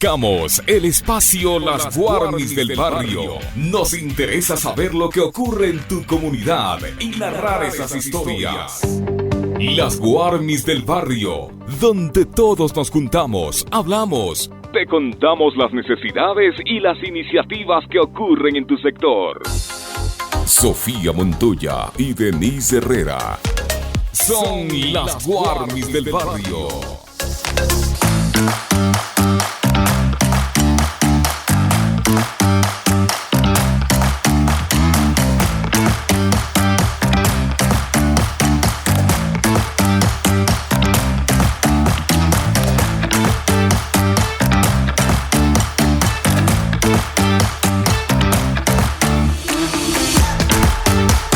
Arrancamos el espacio Las Guarmis del Barrio. Nos interesa saber lo que ocurre en tu comunidad y narrar esas historias. Las Guarmis del Barrio, donde todos nos juntamos, hablamos, te contamos las necesidades y las iniciativas que ocurren en tu sector. Sofía Montoya y Denise Herrera son las Guarmis del Barrio.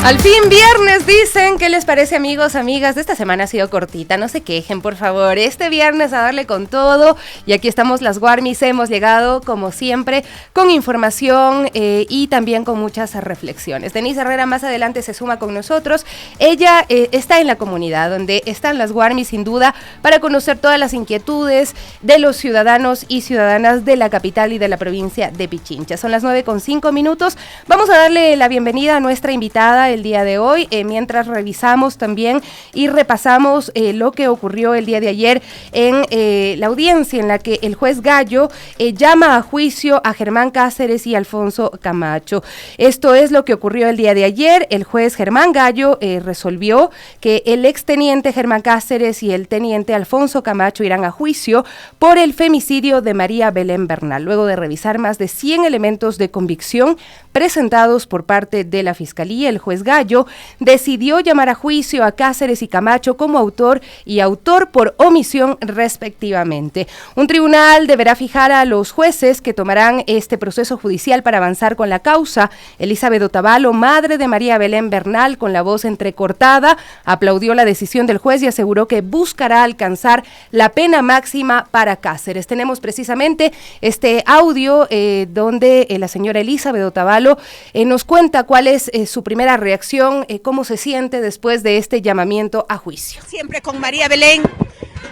Al fin viernes, dicen. ¿Qué les parece, amigos, amigas? Esta semana ha sido cortita, no se quejen, por favor. Este viernes a darle con todo. Y aquí estamos las Guarmis, hemos llegado, como siempre, con información y también con muchas reflexiones. Denise Herrera más adelante se suma con nosotros. Ella está en la comunidad, donde están las Guarmis, sin duda, para conocer todas las inquietudes de los ciudadanos y ciudadanas de la capital y de la provincia de Pichincha. Son las 9:05. Vamos a darle la bienvenida a nuestra invitada el día de hoy, mientras revisamos también y repasamos lo que ocurrió el día de ayer en la audiencia en la que el juez Gallo llama a juicio a Germán Cáceres y Alfonso Camacho. Esto es lo que ocurrió el día de ayer. El juez Germán Gallo resolvió que el exteniente Germán Cáceres y el teniente Alfonso Camacho irán a juicio por el femicidio de María Belén Bernal, luego de revisar más de 100 elementos de convicción presentados por parte de la Fiscalía. El juez Gallo decidió llamar a juicio a Cáceres y Camacho como autor y autor por omisión respectivamente. Un tribunal deberá fijar a los jueces que tomarán este proceso judicial para avanzar con la causa. Elizabeth Otavalo, madre de María Belén Bernal, con la voz entrecortada, aplaudió la decisión del juez y aseguró que buscará alcanzar la pena máxima para Cáceres. Tenemos precisamente este audio donde la señora Elizabeth Otavalo nos cuenta cuál es su primera reacción, cómo se siente después de este llamamiento a juicio. Siempre con María Belén,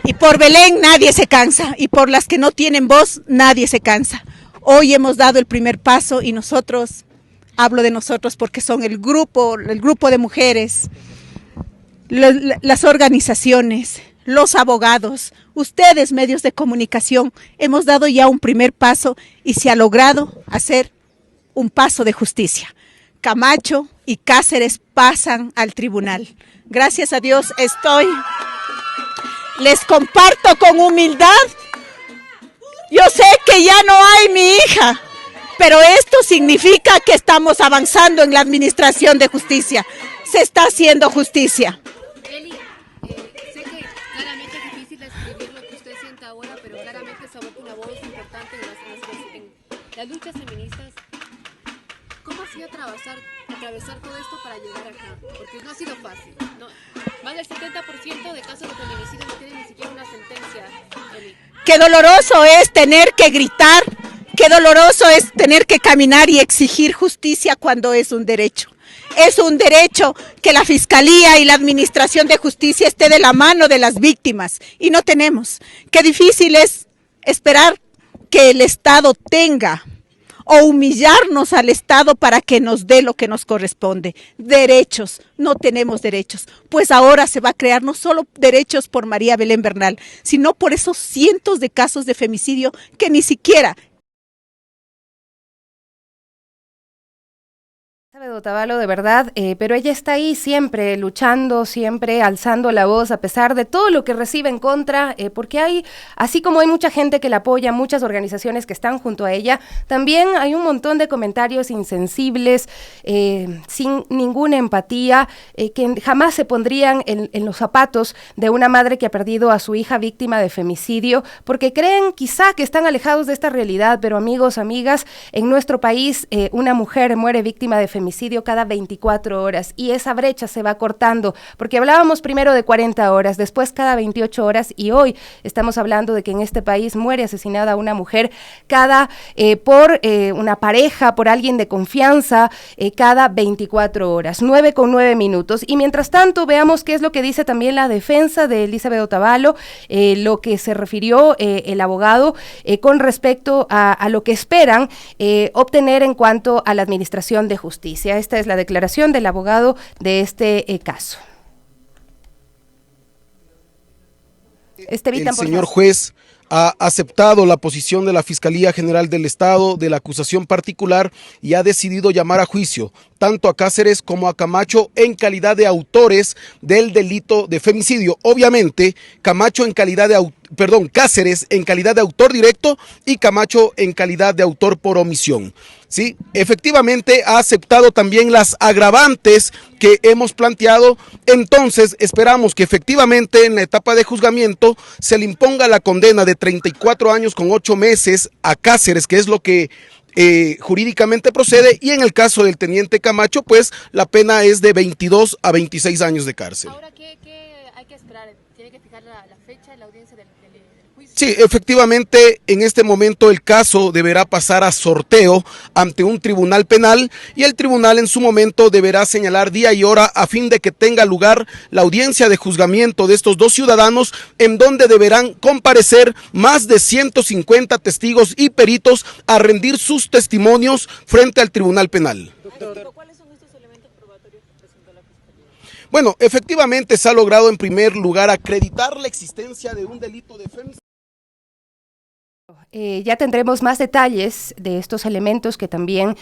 y por Belén nadie se cansa, y por las que no tienen voz nadie se cansa. Hoy hemos dado el primer paso y nosotros, hablo de nosotros porque son el grupo de mujeres, las organizaciones, los abogados, ustedes medios de comunicación, hemos dado ya un primer paso y se ha logrado hacer un paso de justicia. Camacho y Cáceres pasan al tribunal. Gracias a Dios les comparto con humildad. Yo sé que ya no hay mi hija, pero esto significa que estamos avanzando en la administración de justicia. Se está haciendo justicia. Eli, sé que claramente es difícil describir lo que usted siente ahora, pero claramente se aboca una voz importante en las luchas feministas. ¿Cómo ha sido atravesar todo esto para llegar acá? Porque no ha sido fácil, ¿no? Más del 70% de casos de feminicidio no tienen ni siquiera una sentencia, Eli. Qué doloroso es tener que gritar, qué doloroso es tener que caminar y exigir justicia cuando es un derecho. Es un derecho que la Fiscalía y la Administración de Justicia esté de la mano de las víctimas y no tenemos. Qué difícil es esperar que el Estado tenga o humillarnos al Estado para que nos dé lo que nos corresponde. Derechos, no tenemos derechos. Pues ahora se va a crear no solo derechos por María Belén Bernal, sino por esos cientos de casos de femicidio que ni siquiera... Otavalo, de verdad, pero ella está ahí siempre luchando, siempre alzando la voz a pesar de todo lo que recibe en contra, porque así como hay mucha gente que la apoya, muchas organizaciones que están junto a ella, también hay un montón de comentarios insensibles, sin ninguna empatía, que jamás se pondrían en los zapatos de una madre que ha perdido a su hija víctima de femicidio, porque creen quizá que están alejados de esta realidad, pero amigos, amigas, en nuestro país una mujer muere víctima de femicidio femicidio cada 24 horas y esa brecha se va cortando, porque hablábamos primero de 40 horas, después cada 28 horas y hoy estamos hablando de que en este país muere asesinada una mujer por una pareja, por alguien de confianza, cada 24 horas, 9:09. Y mientras tanto, veamos qué es lo que dice también la defensa de Elizabeth Otavalo, lo que se refirió el abogado con respecto a lo que esperan obtener en cuanto a la administración de justicia. Esta es la declaración del abogado de este caso. El señor juez ha aceptado la posición de la Fiscalía General del Estado, de la acusación particular, y ha decidido llamar a juicio tanto a Cáceres como a Camacho en calidad de autores del delito de femicidio. Obviamente, Cáceres en calidad de autor directo y Camacho en calidad de autor por omisión. Sí, efectivamente ha aceptado también las agravantes que hemos planteado. Entonces esperamos que efectivamente en la etapa de juzgamiento se le imponga la condena de 34 años con 8 meses a Cáceres, que es lo que jurídicamente procede, y en el caso del teniente Camacho, pues la pena es de 22 a 26 años de cárcel. Ahora, ¿qué hay que esperar? ¿Tiene que fijar la fecha de la audiencia del juicio? Sí, efectivamente, en este momento el caso deberá pasar a sorteo ante un tribunal penal y el tribunal en su momento deberá señalar día y hora a fin de que tenga lugar la audiencia de juzgamiento de estos dos ciudadanos, en donde deberán comparecer más de 150 testigos y peritos a rendir sus testimonios frente al tribunal penal. ¿Cuáles son estos elementos probatorios que presentó la Fiscalía? Bueno, efectivamente se ha logrado en primer lugar acreditar la existencia de un delito de femicidio. Ya tendremos más detalles de estos elementos que también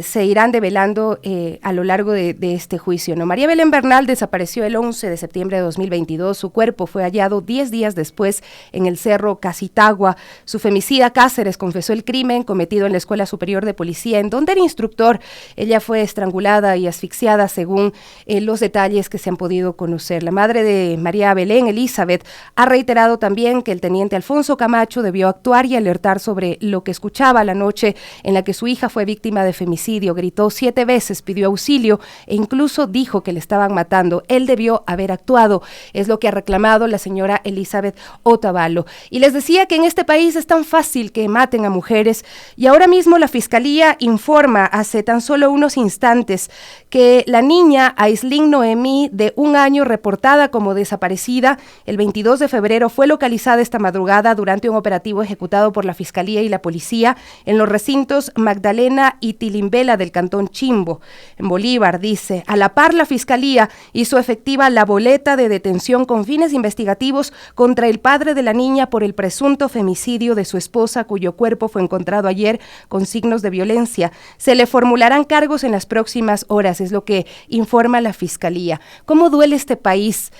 se irán develando a lo largo de este juicio, ¿no? María Belén Bernal desapareció el 11 de septiembre de 2022. Su cuerpo fue hallado 10 días después en el cerro Casitagua. Su femicida Cáceres confesó el crimen cometido en la Escuela Superior de Policía, en donde era instructor. Ella fue estrangulada y asfixiada según los detalles que se han podido conocer. La madre de María Belén, Elizabeth, ha reiterado también que el teniente Alfonso Camacho debió actuar y alertar sobre lo que escuchaba la noche en la que su hija fue víctima de femicidio. Gritó 7 veces, pidió auxilio e incluso dijo que le estaban matando. Él debió haber actuado, es lo que ha reclamado la señora Elizabeth Otavalo. Y les decía que en este país es tan fácil que maten a mujeres, y ahora mismo la Fiscalía informa hace tan solo unos instantes que la niña Aislinn Noemí, de 1 año, reportada como desaparecida el 22 de febrero, fue localizada esta madrugada durante un operativo ejecutado por la Fiscalía y la Policía en los recintos Magdalena y Tilimbela del Cantón Chimbo, en Bolívar. Dice, a la par la Fiscalía hizo efectiva la boleta de detención con fines investigativos contra el padre de la niña por el presunto femicidio de su esposa, cuyo cuerpo fue encontrado ayer con signos de violencia. Se le formularán cargos en las próximas horas, es lo que informa la Fiscalía. ¿Cómo duele este país?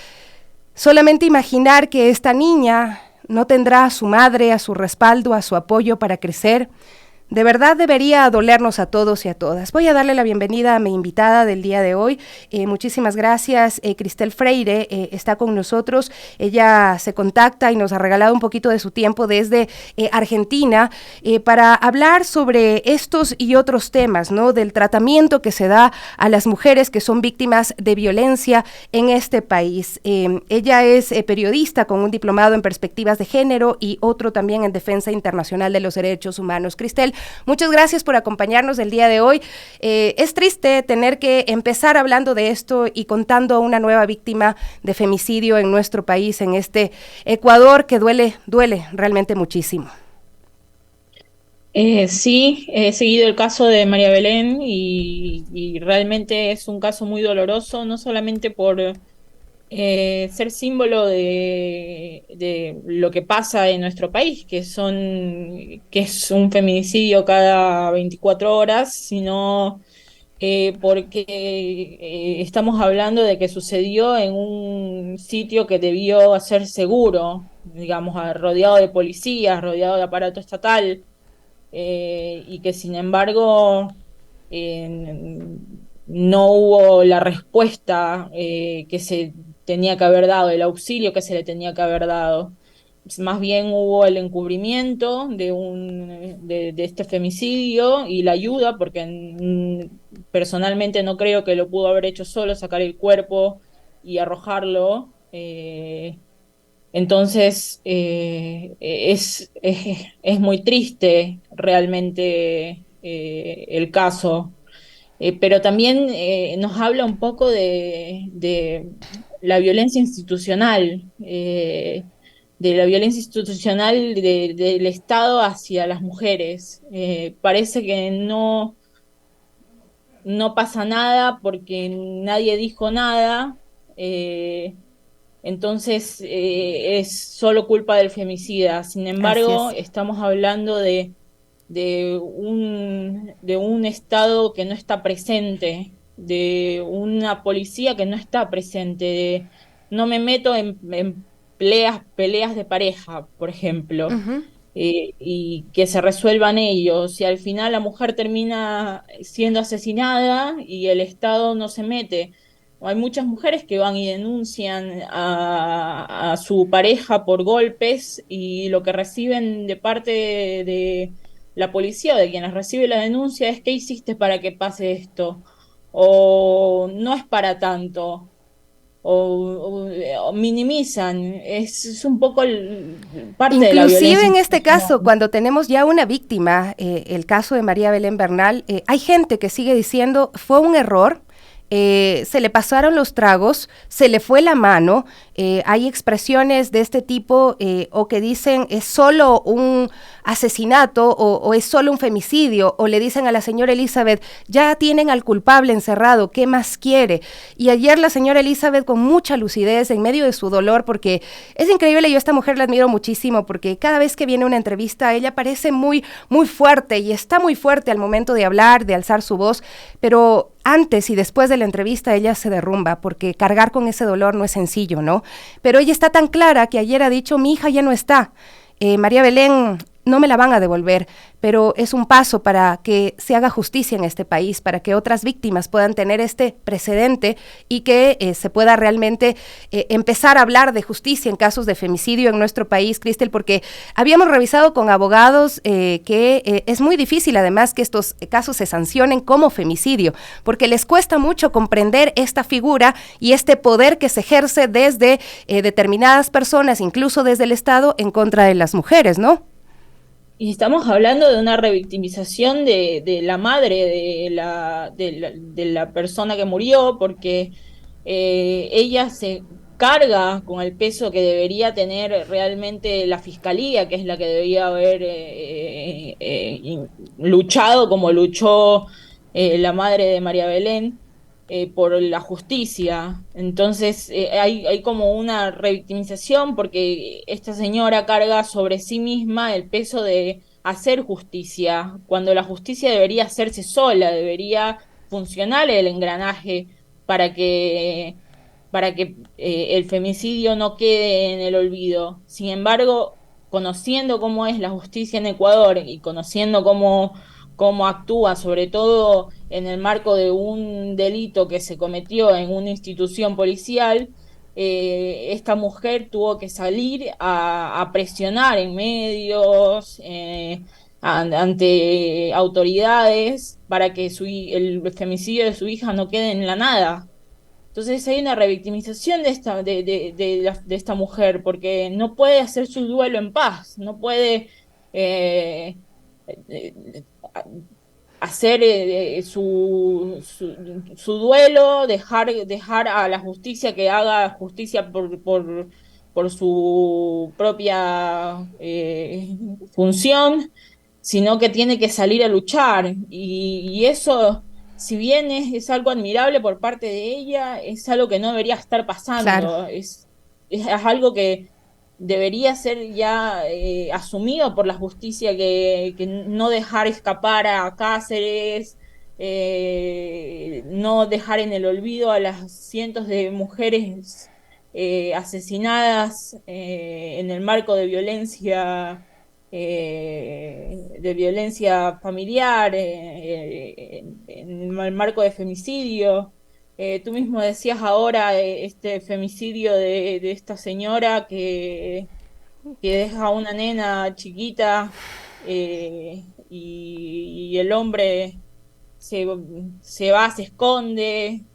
Solamente imaginar que esta niña no tendrá a su madre, a su respaldo, a su apoyo para crecer. De verdad debería dolernos a todos y a todas. Voy a darle la bienvenida a mi invitada del día de hoy. Muchísimas gracias. Cristel Freire está con nosotros. Ella se contacta y nos ha regalado un poquito de su tiempo desde Argentina para hablar sobre estos y otros temas, ¿no? Del tratamiento que se da a las mujeres que son víctimas de violencia en este país. Ella es periodista con un diplomado en perspectivas de género y otro también en defensa internacional de los derechos humanos. Cristel, muchas gracias por acompañarnos el día de hoy. Es triste tener que empezar hablando de esto y contando a una nueva víctima de femicidio en nuestro país, en este Ecuador, que duele realmente muchísimo. Sí, he seguido el caso de María Belén y realmente es un caso muy doloroso, no solamente por ser símbolo de lo que pasa en nuestro país, que es un feminicidio cada 24 horas, sino porque estamos hablando de que sucedió en un sitio que debió ser seguro, digamos, rodeado de policías, rodeado de aparato estatal, y que sin embargo no hubo la respuesta que se tenía que haber dado, el auxilio que se le tenía que haber dado. Más bien hubo el encubrimiento de este femicidio y la ayuda, porque personalmente no creo que lo pudo haber hecho solo, sacar el cuerpo y arrojarlo. Entonces, es muy triste realmente el caso. Pero también nos habla un poco de la violencia institucional, de la violencia institucional del Estado hacia las mujeres. Parece que no pasa nada porque nadie dijo nada. eh, entonces es solo culpa del femicida. Sin Así embargo, es. estamos hablando de un Estado que no está presente, de una policía que no está presente, no me meto en peleas de pareja, por ejemplo, Ujú. y que se resuelvan ellos, y al final la mujer termina siendo asesinada y el Estado no se mete. Hay muchas mujeres que van y denuncian a su pareja por golpes y lo que reciben de parte de la policía o de quienes recibe la denuncia es: ¿qué hiciste para que pase esto? O no es para tanto, o minimizan. Es un poco parte de la Inclusive violencia en este caso, institucional. cuando tenemos ya una víctima, el caso de María Belén Bernal, hay gente que sigue diciendo fue un error, se le pasaron los tragos, se le fue la mano. Hay expresiones de este tipo o que dicen es solo un asesinato o es solo un femicidio, o le dicen a la señora Elizabeth, ya tienen al culpable encerrado, ¿qué más quiere? Y ayer la señora Elizabeth, con mucha lucidez en medio de su dolor, porque es increíble, yo a esta mujer la admiro muchísimo, porque cada vez que viene una entrevista ella parece muy, muy fuerte, y está muy fuerte al momento de hablar, de alzar su voz, pero antes y después de la entrevista ella se derrumba, porque cargar con ese dolor no es sencillo, ¿no? Pero ella está tan clara que ayer ha dicho, mi hija ya no está, María Belén no me la van a devolver, pero es un paso para que se haga justicia en este país, para que otras víctimas puedan tener este precedente y que se pueda realmente empezar a hablar de justicia en casos de femicidio en nuestro país, Cristel, porque habíamos revisado con abogados que es muy difícil además que estos casos se sancionen como femicidio, porque les cuesta mucho comprender esta figura y este poder que se ejerce desde determinadas personas, incluso desde el Estado, en contra de las mujeres, ¿no? Y estamos hablando de una revictimización de la madre de la persona que murió, porque ella se carga con el peso que debería tener realmente la fiscalía, que es la que debería haber luchado como luchó la madre de María Belén, por la justicia. Entonces hay como una revictimización porque esta señora carga sobre sí misma el peso de hacer justicia, cuando la justicia debería hacerse sola, debería funcionar el engranaje para que el femicidio no quede en el olvido. Sin embargo, conociendo cómo es la justicia en Ecuador y conociendo cómo actúa, sobre todo en el marco de un delito que se cometió en una institución policial, esta mujer tuvo que salir a presionar en medios, ante autoridades, para que el femicidio de su hija no quede en la nada. Entonces hay una revictimización de esta mujer, porque no puede hacer su duelo en paz, no puede eh, eh, hacer su duelo, dejar a la justicia que haga justicia por su propia función, sino que tiene que salir a luchar. Y eso, si bien es algo admirable por parte de ella, es algo que no debería estar Claro. pasando. Es algo que debería ser ya asumido por la justicia, que no dejar escapar a Cáceres, no dejar en el olvido a las cientos de mujeres asesinadas en el marco de violencia familiar, en el marco de femicidio. Tú mismo decías ahora este femicidio de esta señora que deja a una nena chiquita, y el hombre se va, se esconde.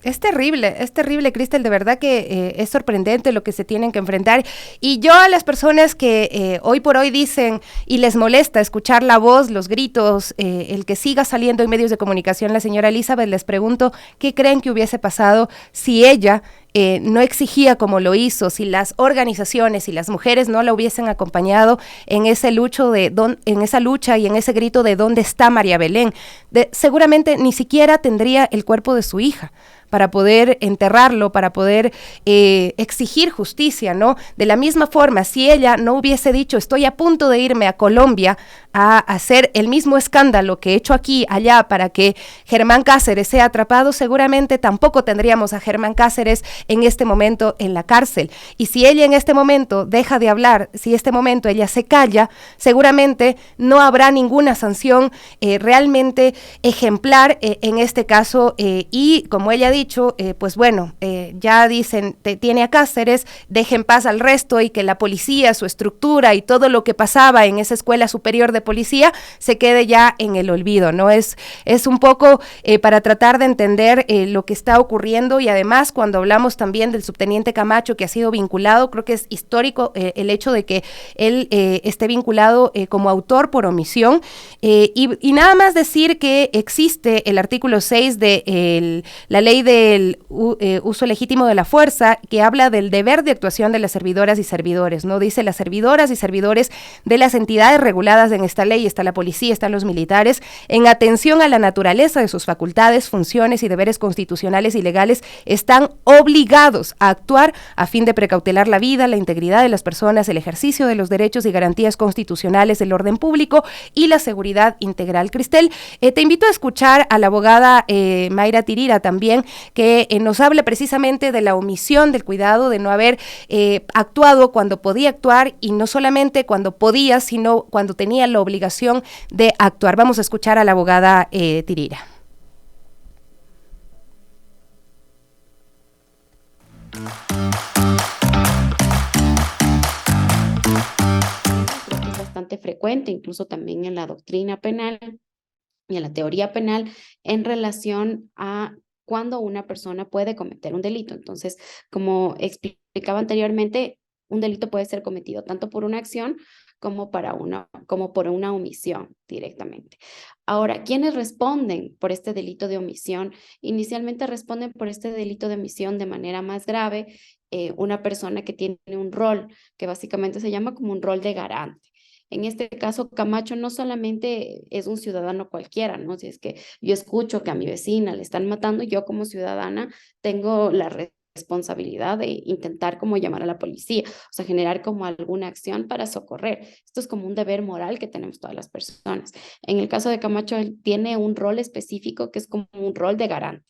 Es terrible, Cristel, de verdad que es sorprendente lo que se tienen que enfrentar. Y yo a las personas que hoy por hoy dicen y les molesta escuchar la voz, los gritos, el que siga saliendo en medios de comunicación la señora Elizabeth, les pregunto qué creen que hubiese pasado si ella no exigía como lo hizo, si las organizaciones y las mujeres no la hubiesen acompañado en ese en esa lucha y en ese grito de ¿dónde está María Belén? Seguramente ni siquiera tendría el cuerpo de su hija para poder enterrarlo, para poder exigir justicia, ¿no? De la misma forma, si ella no hubiese dicho, estoy a punto de irme a Colombia a hacer el mismo escándalo que he hecho aquí, allá, para que Germán Cáceres sea atrapado, seguramente tampoco tendríamos a Germán Cáceres en este momento en la cárcel. Y si ella en este momento deja de hablar, si este momento ella se calla, seguramente no habrá ninguna sanción realmente ejemplar en este caso, y como ella ha dicho, pues bueno, ya dicen, tiene a Cáceres, deje en paz al resto y que la policía, su estructura y todo lo que pasaba en esa escuela superior de policía se quede ya en el olvido, ¿no? Es un poco para tratar de entender lo que está ocurriendo, y además cuando hablamos también del subteniente Camacho que ha sido vinculado, creo que es histórico el hecho de que él esté vinculado como autor por omisión, y nada más decir que existe el artículo 6 de la ley del uso legítimo de la fuerza, que habla del deber de actuación de las servidoras y servidores, ¿no? Dice las servidoras y servidores de las entidades reguladas en esta ley, está la policía, están los militares, en atención a la naturaleza de sus facultades, funciones y deberes constitucionales y legales, están obligados a actuar a fin de precautelar la vida, la integridad de las personas, el ejercicio de los derechos y garantías constitucionales, el orden público y la seguridad integral. Cristel, te invito a escuchar a la abogada Mayra Tirira también, que nos hable precisamente de la omisión, del cuidado de no haber actuado cuando podía actuar, y no solamente cuando podía, sino cuando tenía la obligación de actuar. Vamos a escuchar a la abogada Tirira. Es bastante frecuente, incluso también en la doctrina penal y en la teoría penal, en relación a cuando una persona puede cometer un delito. Entonces, como explicaba anteriormente, un delito puede ser cometido tanto por una acción como por una omisión directamente. Ahora, ¿quiénes responden por este delito de omisión? Inicialmente responden por este delito de omisión de manera más grave una persona que tiene un rol que básicamente se llama como un rol de garante. En este caso, Camacho no solamente es un ciudadano cualquiera, ¿no? Si es que yo escucho que a mi vecina le están matando, yo como ciudadana tengo la responsabilidad de intentar como llamar a la policía, o sea, generar como alguna acción para socorrer. Esto es como un deber moral que tenemos todas las personas. En el caso de Camacho, él tiene un rol específico que es como un rol de garante.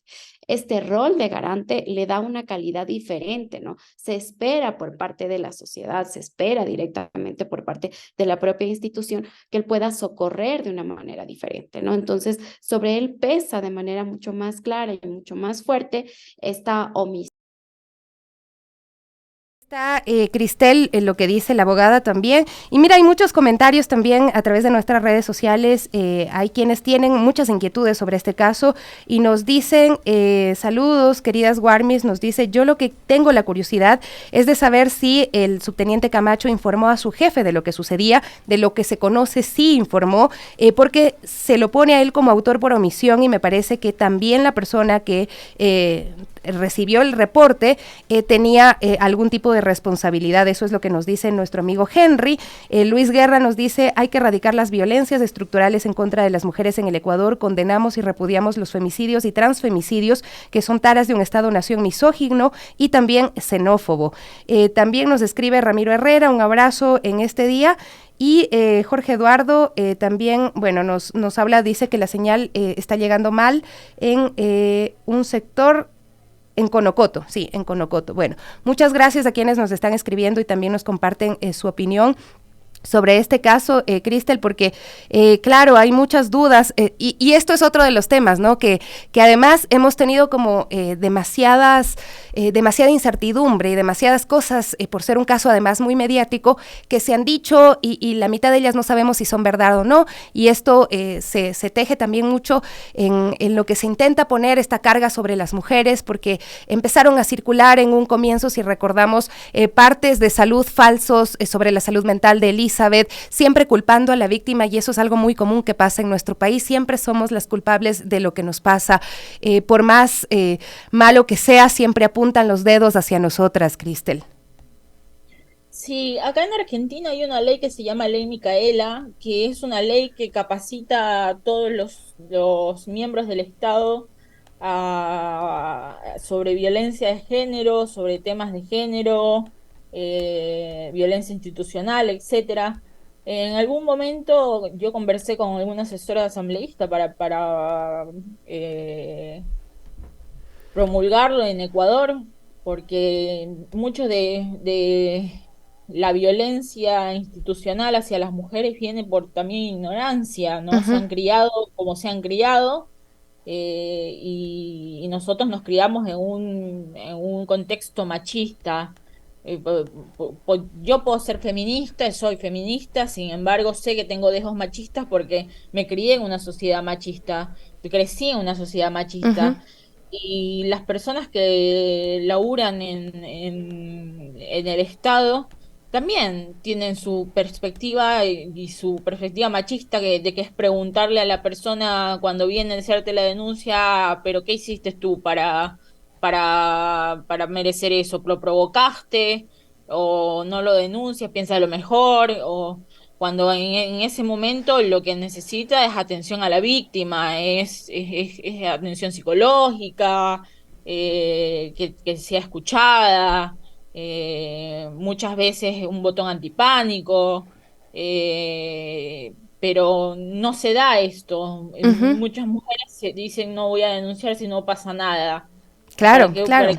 Este rol de garante le da una calidad diferente, ¿no? Se espera por parte de la sociedad, se espera directamente por parte de la propia institución que él pueda socorrer de una manera diferente, ¿no? Entonces, sobre él pesa de manera mucho más clara y mucho más fuerte esta omisión. Está Cristel, lo que dice la abogada también, y mira, hay muchos comentarios también a través de nuestras redes sociales, hay quienes tienen muchas inquietudes sobre este caso y nos dicen, saludos queridas Guarmis, nos dice, yo lo que tengo la curiosidad es de saber si el subteniente Camacho informó a su jefe de lo que sucedía, de lo que se conoce, sí informó, porque se lo pone a él como autor por omisión, y me parece que también la persona que recibió el reporte tenía algún tipo de responsabilidad. Eso es lo que nos dice nuestro amigo Henry. Luis Guerra nos dice, hay que erradicar las violencias estructurales en contra de las mujeres en el Ecuador, condenamos y repudiamos los femicidios y transfemicidios que son taras de un Estado-nación misógino y también xenófobo. También nos escribe Ramiro Herrera, un abrazo en este día. Y Jorge Eduardo también, bueno, nos habla, dice que la señal está llegando mal en un sector. En Conocoto, sí, en Conocoto. Bueno, muchas gracias a quienes nos están escribiendo y también nos comparten su opinión. sobre este caso, Cristel, porque claro, hay muchas dudas y esto es otro de los temas, ¿no? Que además hemos tenido como demasiada incertidumbre y demasiadas cosas, por ser un caso además muy mediático, que se han dicho y la mitad de ellas no sabemos si son verdad o no, y esto se teje también mucho en lo que se intenta poner esta carga sobre las mujeres, porque empezaron a circular en un comienzo, si recordamos, partes de salud falsos sobre la salud mental de Elizabeth, siempre culpando a la víctima, y eso es algo muy común que pasa en nuestro país. Siempre somos las culpables de lo que nos pasa. Por más malo que sea, siempre apuntan los dedos hacia nosotras, Cristel. Sí, acá en Argentina hay una ley que se llama Ley Micaela, que es una ley que capacita a todos los miembros del Estado sobre violencia de género, sobre temas de género, violencia institucional, etcétera. En algún momento yo conversé con alguna asesora asambleísta para promulgarlo en Ecuador, porque mucho de la violencia institucional hacia las mujeres viene por también ignorancia, ¿no? Se han criado como se han criado, y nosotros nos criamos en un contexto machista. Yo puedo ser feminista, soy feminista, sin embargo sé que tengo dejos machistas porque me crié en una sociedad machista, crecí en una sociedad machista. Y las personas que laburan en el Estado también tienen su perspectiva y su perspectiva machista, de que es preguntarle a la persona cuando viene a hacerte la denuncia, pero ¿qué hiciste tú para merecer eso? ¿Lo provocaste? ¿O no lo denuncias? ¿Piensa lo mejor? O cuando en ese momento lo que necesita es atención a la víctima, es atención psicológica, que sea escuchada, muchas veces un botón antipánico, pero no se da esto. Muchas mujeres se dicen no voy a denunciar si no pasa nada. Claro, claro.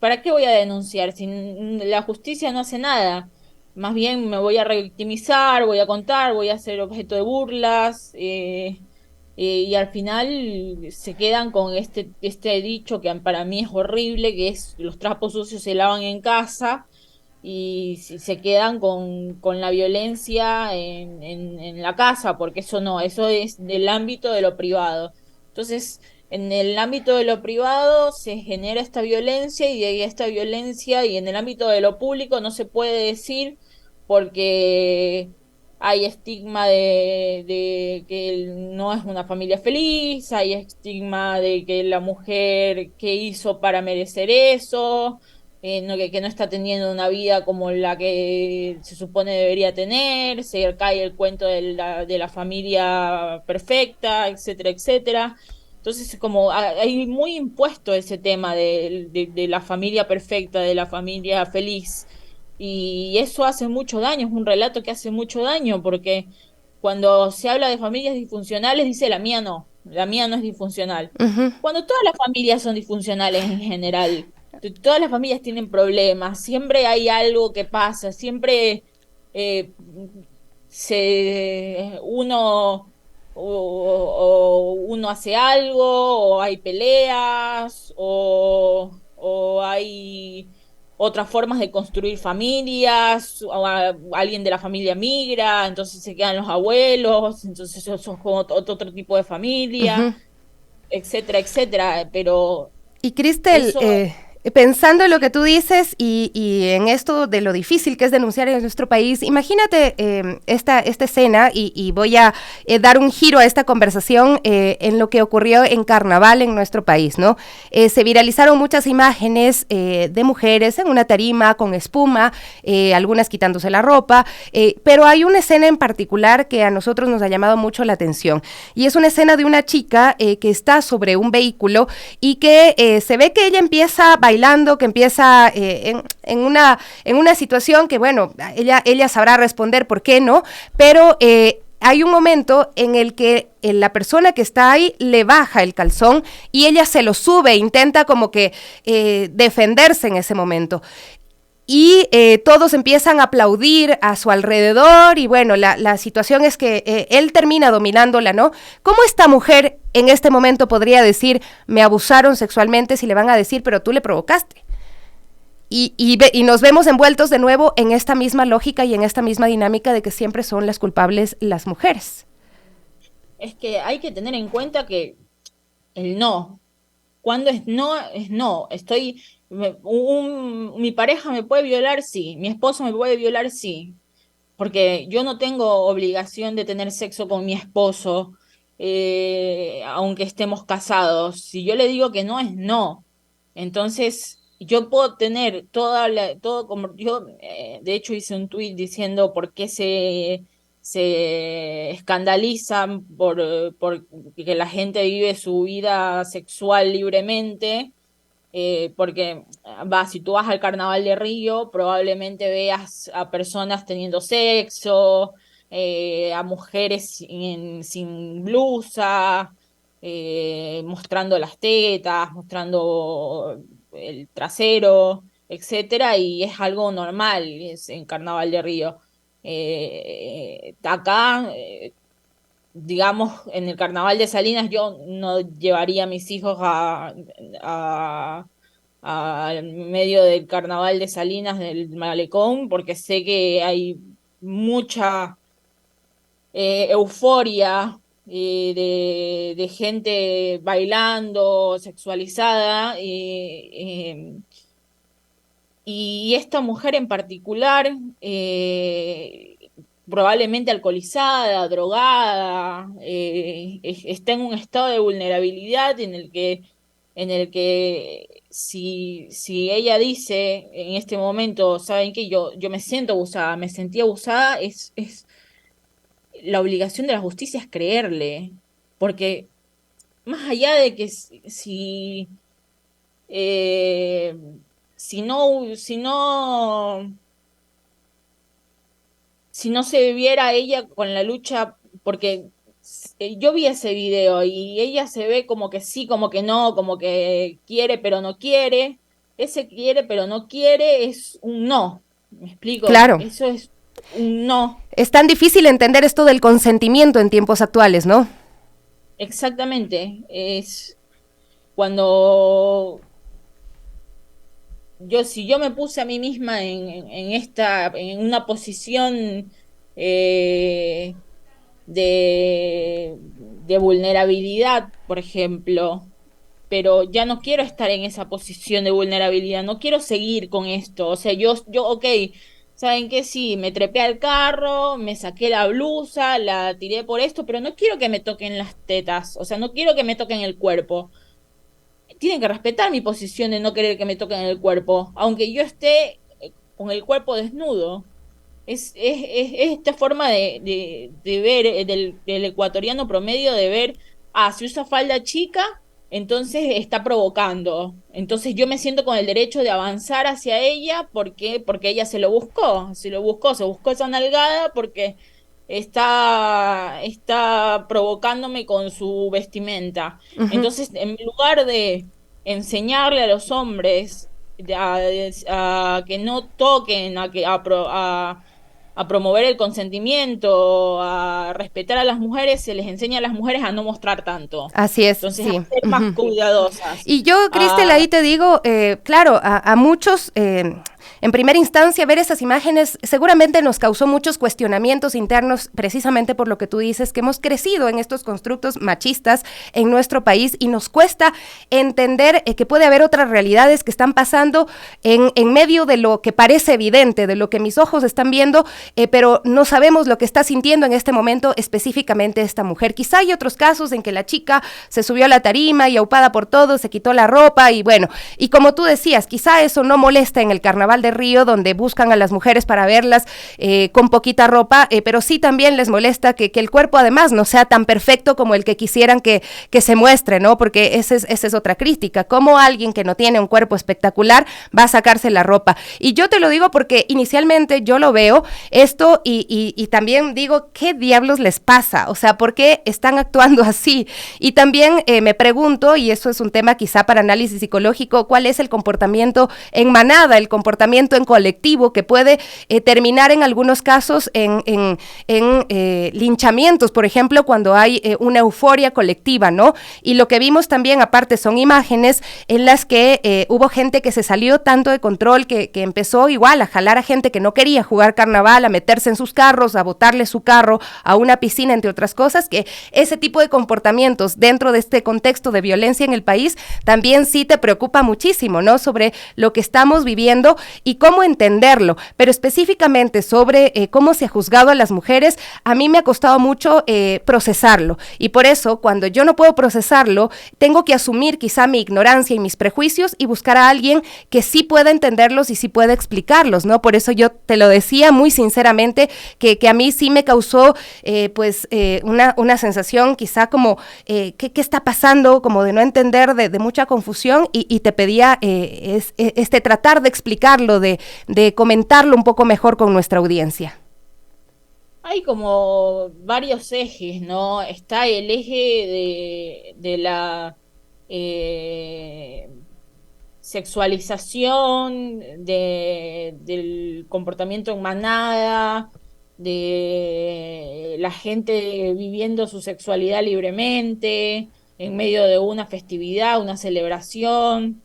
¿Para qué voy a denunciar si la justicia no hace nada? Más bien me voy a revictimizar, voy a contar, voy a ser objeto de burlas, y al final se quedan con este dicho que para mí es horrible, que es los trapos sucios se lavan en casa, y se quedan con la violencia en la casa, porque eso es del ámbito de lo privado. Entonces, en el ámbito de lo privado se genera esta violencia, y de esta violencia, y en el ámbito de lo público no se puede decir porque hay estigma de que no es una familia feliz, hay estigma de que la mujer que hizo para merecer eso, que no está teniendo una vida como la que se supone debería tener, se cae el cuento de la familia perfecta, etcétera, etcétera. Entonces, como hay muy impuesto ese tema de la familia perfecta, de la familia feliz, y eso hace mucho daño, es un relato que hace mucho daño, porque cuando se habla de familias disfuncionales, dice la mía no es disfuncional. Cuando todas las familias son disfuncionales en general, todas las familias tienen problemas, siempre hay algo que pasa, siempre uno hace algo, o hay peleas, o hay otras formas de construir familias, o alguien de la familia migra, entonces se quedan los abuelos, entonces eso es como otro tipo de familia, etcétera, etcétera, pero y Cristel, pensando en lo que tú dices y en esto de lo difícil que es denunciar en nuestro país, imagínate esta escena, y voy a dar un giro a esta conversación en lo que ocurrió en Carnaval en nuestro país, ¿no? Se viralizaron muchas imágenes de mujeres en una tarima con espuma, algunas quitándose la ropa, pero hay una escena en particular que a nosotros nos ha llamado mucho la atención, y es una escena de una chica que está sobre un vehículo y que se ve que ella empieza a bailar, que empieza en una situación que, bueno, ella sabrá responder por qué no, pero hay un momento en el que la persona que está ahí le baja el calzón y ella se lo sube, intenta como que defenderse en ese momento. y todos empiezan a aplaudir a su alrededor y bueno, la situación es que él termina dominándola, ¿no? ¿Cómo esta mujer en este momento podría decir, me abusaron sexualmente, si le van a decir, pero tú le provocaste? Y nos vemos envueltos de nuevo en esta misma lógica y en esta misma dinámica de que siempre son las culpables las mujeres. Es que hay que tener en cuenta que el no, cuando es no, es no. Mi pareja me puede violar, sí. Mi esposo me puede violar, sí. Porque yo no tengo obligación de tener sexo con mi esposo, aunque estemos casados. Si yo le digo que no, es no. Entonces, yo puedo tener todo como yo, de hecho hice un tuit diciendo por qué se escandalizan por que la gente vive su vida sexual libremente, porque si tú vas al Carnaval de Río, probablemente veas a personas teniendo sexo, a mujeres sin blusa, mostrando las tetas, mostrando el trasero, etcétera, y es algo normal en Carnaval de Río. Acá, digamos, en el Carnaval de Salinas yo no llevaría a mis hijos al medio del Carnaval de Salinas del Malecón, porque sé que hay mucha euforia de gente bailando, sexualizada, y esta mujer en particular, probablemente alcoholizada, drogada, está en un estado de vulnerabilidad en el que si ella dice en este momento, ¿saben qué? Yo me siento abusada, me sentí abusada, es la obligación de la justicia es creerle, porque más allá de que si no se viera ella con la lucha, porque yo vi ese video y ella se ve como que sí, como que no, como que quiere pero no quiere. Ese quiere pero no quiere es un no, ¿me explico? Claro. Eso es un no. Es tan difícil entender esto del consentimiento en tiempos actuales, ¿no? Exactamente, es cuando si yo me puse a mí misma en una posición de vulnerabilidad, por ejemplo, pero ya no quiero estar en esa posición de vulnerabilidad, no quiero seguir con esto, o sea, ok, ¿saben qué? Sí, me trepé al carro, me saqué la blusa, la tiré por esto, pero no quiero que me toquen las tetas, o sea, no quiero que me toquen el cuerpo. Tienen que respetar mi posición de no querer que me toquen el cuerpo, aunque yo esté con el cuerpo desnudo. Es esta forma de ver del ecuatoriano promedio, de ver, si usa falda chica, entonces está provocando. Entonces yo me siento con el derecho de avanzar hacia ella porque ella se buscó esa nalgada porque está provocándome con su vestimenta. Uh-huh. Entonces, en lugar de enseñarle a los hombres a que no toquen, a promover el consentimiento, a respetar a las mujeres, se les enseña a las mujeres a no mostrar tanto. Así es. Entonces, sí. a ser más cuidadosas. Y yo, Cristel, ahí te digo, claro, a muchos... En primera instancia, ver esas imágenes seguramente nos causó muchos cuestionamientos internos, precisamente por lo que tú dices, que hemos crecido en estos constructos machistas en nuestro país y nos cuesta entender que puede haber otras realidades que están pasando en medio de lo que parece evidente, de lo que mis ojos están viendo, pero no sabemos lo que está sintiendo en este momento específicamente esta mujer. Quizá hay otros casos en que la chica se subió a la tarima y aupada por todo, se quitó la ropa y bueno, y como tú decías, quizá eso no molesta en el Carnaval de Río, donde buscan a las mujeres para verlas con poquita ropa, pero sí también les molesta que el cuerpo además no sea tan perfecto como el que quisieran que se muestre, ¿no? Porque esa es otra crítica, cómo alguien que no tiene un cuerpo espectacular va a sacarse la ropa. Y yo te lo digo porque inicialmente yo lo veo esto y también digo, ¿qué diablos les pasa? O sea, ¿por qué están actuando así? Y también me pregunto, y eso es un tema quizá para análisis psicológico, ¿cuál es el comportamiento en manada, el comportamiento comportamiento en colectivo que puede terminar en algunos casos en linchamientos, por ejemplo, cuando hay una euforia colectiva, ¿no? Y lo que vimos también, aparte, son imágenes en las que hubo gente que se salió tanto de control que empezó igual a jalar a gente que no quería jugar carnaval, a meterse en sus carros, a botarle su carro a una piscina, entre otras cosas, que ese tipo de comportamientos dentro de este contexto de violencia en el país también sí te preocupa muchísimo, ¿no? Sobre lo que estamos viviendo y cómo entenderlo, pero específicamente sobre cómo se ha juzgado a las mujeres, a mí me ha costado mucho procesarlo, y por eso cuando yo no puedo procesarlo, tengo que asumir quizá mi ignorancia y mis prejuicios y buscar a alguien que sí pueda entenderlos y sí pueda explicarlos, ¿no? Por eso yo te lo decía muy sinceramente, que a mí sí me causó una sensación quizá como ¿qué está pasando? Como de no entender, de mucha confusión, y te pedía tratar de explicarlo, de comentarlo un poco mejor con nuestra audiencia. Hay como varios ejes, ¿no? Está el eje de la sexualización, del comportamiento en manada, de la gente viviendo su sexualidad libremente, en medio de una festividad, una celebración.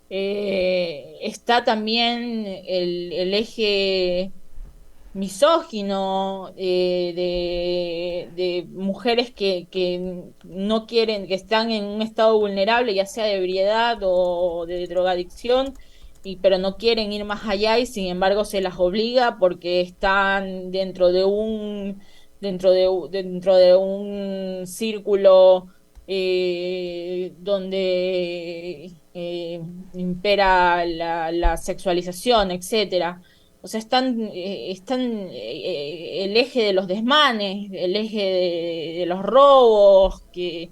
Está también el eje misógino, de mujeres que no quieren, que están en un estado vulnerable, ya sea de ebriedad o de drogadicción, pero no quieren ir más allá, y sin embargo se las obliga porque están dentro de un círculo donde impera la sexualización, etcétera. O sea, están el eje de los desmanes, el eje de los robos, que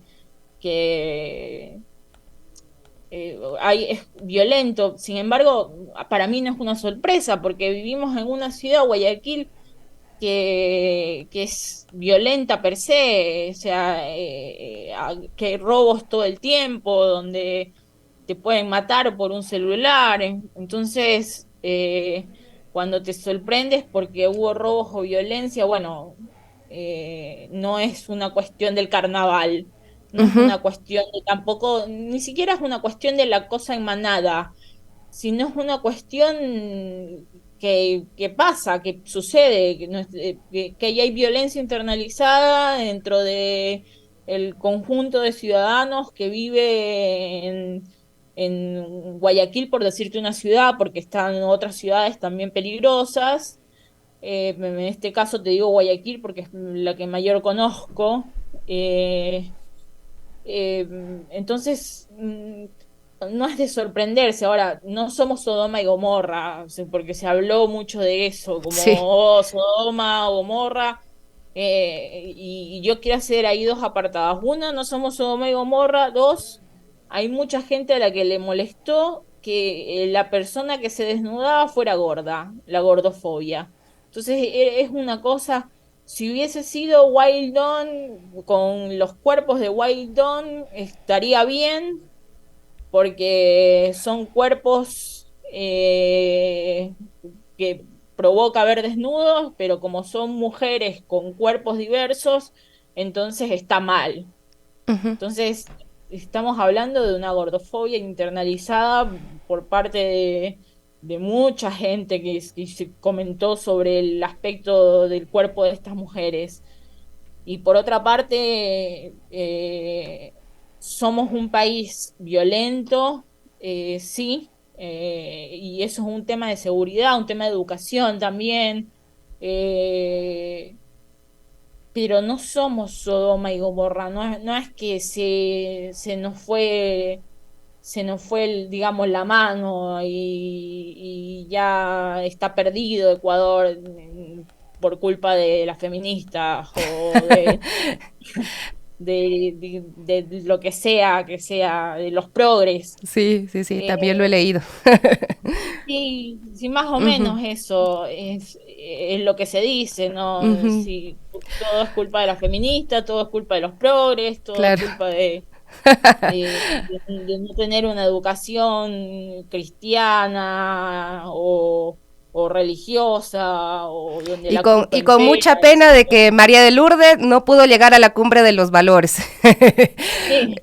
es violento. Sin embargo, para mí no es una sorpresa, porque vivimos en una ciudad, Guayaquil, que es violenta per se, o sea, que hay robos todo el tiempo, donde te pueden matar por un celular. Entonces, cuando te sorprendes porque hubo robos o violencia, bueno, no es una cuestión del carnaval, no es una cuestión tampoco, ni siquiera es una cuestión de la cosa en manada, sino es una cuestión que pasa, que sucede, que hay violencia internalizada dentro de el conjunto de ciudadanos que vive en Guayaquil, por decirte una ciudad, porque están otras ciudades también peligrosas. En este caso te digo Guayaquil porque es la que mayor conozco. Entonces, no es de sorprenderse. Ahora, no somos Sodoma y Gomorra, porque se habló mucho de eso, como Sí. Sodoma, Gomorra. Y yo quiero hacer ahí dos apartadas. Una, no somos Sodoma y Gomorra. Dos, hay mucha gente a la que le molestó que la persona que se desnudaba fuera gorda, la gordofobia. Entonces es una cosa, si hubiese sido Wild Dawn, con los cuerpos de Wild Dawn, estaría bien, porque son cuerpos que provoca ver desnudos, pero como son mujeres con cuerpos diversos, entonces está mal. Uh-huh. Entonces, estamos hablando de una gordofobia internalizada por parte de mucha gente que se comentó sobre el aspecto del cuerpo de estas mujeres. Y por otra parte, somos un país violento, sí, y eso es un tema de seguridad, un tema de educación también. Pero no somos Sodoma y Gomorra, no es que se nos fue digamos, la mano, y ya está perdido Ecuador por culpa de las feministas o de lo que sea, de los progres. Sí, también lo he leído. Sí, sí, más o menos eso es lo que se dice, ¿no? Uh-huh. Si todo es culpa de las feministas, todo es culpa de los progres, todo Claro. es culpa de de no tener una educación cristiana o religiosa, o donde Y la con, culpa y con mucha impera. pena de que María de Lourdes no pudo llegar a la cumbre de los valores. Sí.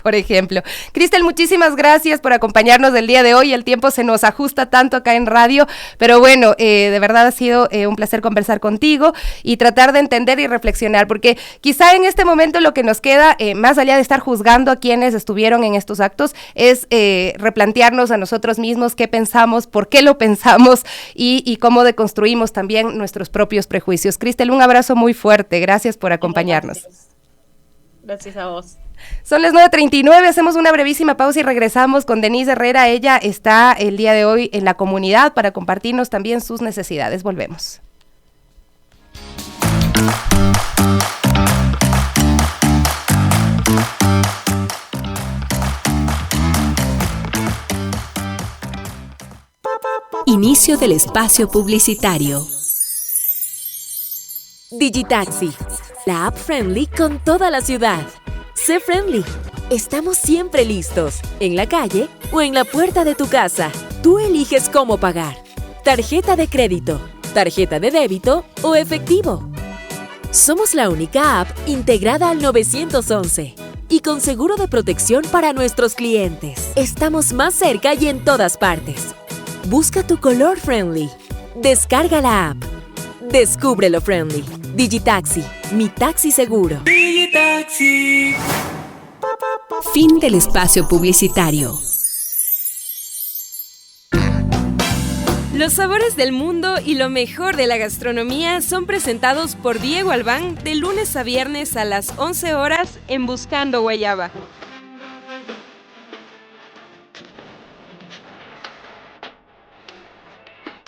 Por ejemplo. Cristel, muchísimas gracias por acompañarnos del día de hoy. El tiempo se nos ajusta tanto acá en radio, pero bueno, de verdad ha sido un placer conversar contigo y tratar de entender y reflexionar, porque quizá en este momento lo que nos queda, más allá de estar juzgando a quienes estuvieron en estos actos, es replantearnos a nosotros mismos qué pensamos, por qué lo pensamos y cómo deconstruimos también nuestros propios prejuicios. Cristel, un abrazo muy fuerte. Gracias por acompañarnos. Gracias a vos. Son las 9:39, hacemos una brevísima pausa y regresamos con Denise Herrera. Ella está el día de hoy en la comunidad para compartirnos también sus necesidades. Volvemos. Inicio del espacio publicitario. Digitaxi, la app friendly con toda la ciudad. Sé friendly. Estamos siempre listos, en la calle o en la puerta de tu casa. Tú eliges cómo pagar. Tarjeta de crédito, tarjeta de débito o efectivo. Somos la única app integrada al 911 y con seguro de protección para nuestros clientes. Estamos más cerca y en todas partes. Busca tu color friendly. Descarga la app. Descúbrelo friendly. Digitaxi, mi taxi seguro. Digitaxi. Fin del espacio publicitario. Los sabores del mundo y lo mejor de la gastronomía son presentados por Diego Albán de lunes a viernes a las 11 horas en Buscando Guayaba.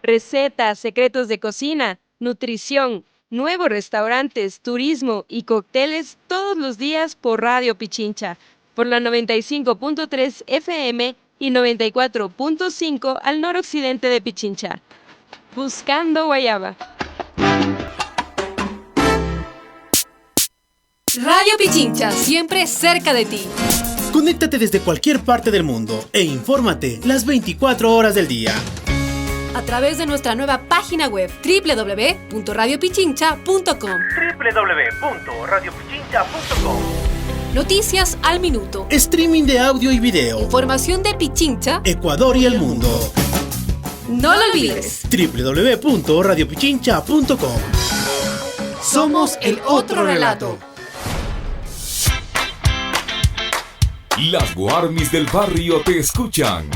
Recetas, secretos de cocina, nutrición, nuevos restaurantes, turismo y cócteles todos los días por Radio Pichincha, por la 95.3 FM y 94.5 al noroccidente de Pichincha. Buscando Guayaba. Radio Pichincha, siempre cerca de ti. Conéctate desde cualquier parte del mundo e infórmate las 24 horas del día. A través de nuestra nueva página web www.radiopichincha.com. www.radiopichincha.com. Noticias al minuto. Streaming de audio y video. Información de Pichincha, Ecuador y el mundo. No lo olvides. www.radiopichincha.com. Somos el otro relato. Las Guarmis del barrio te escuchan.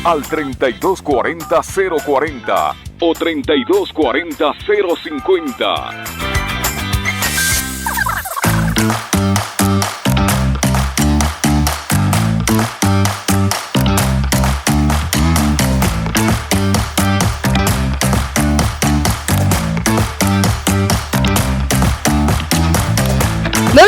Al 3240-040 o 3240-050.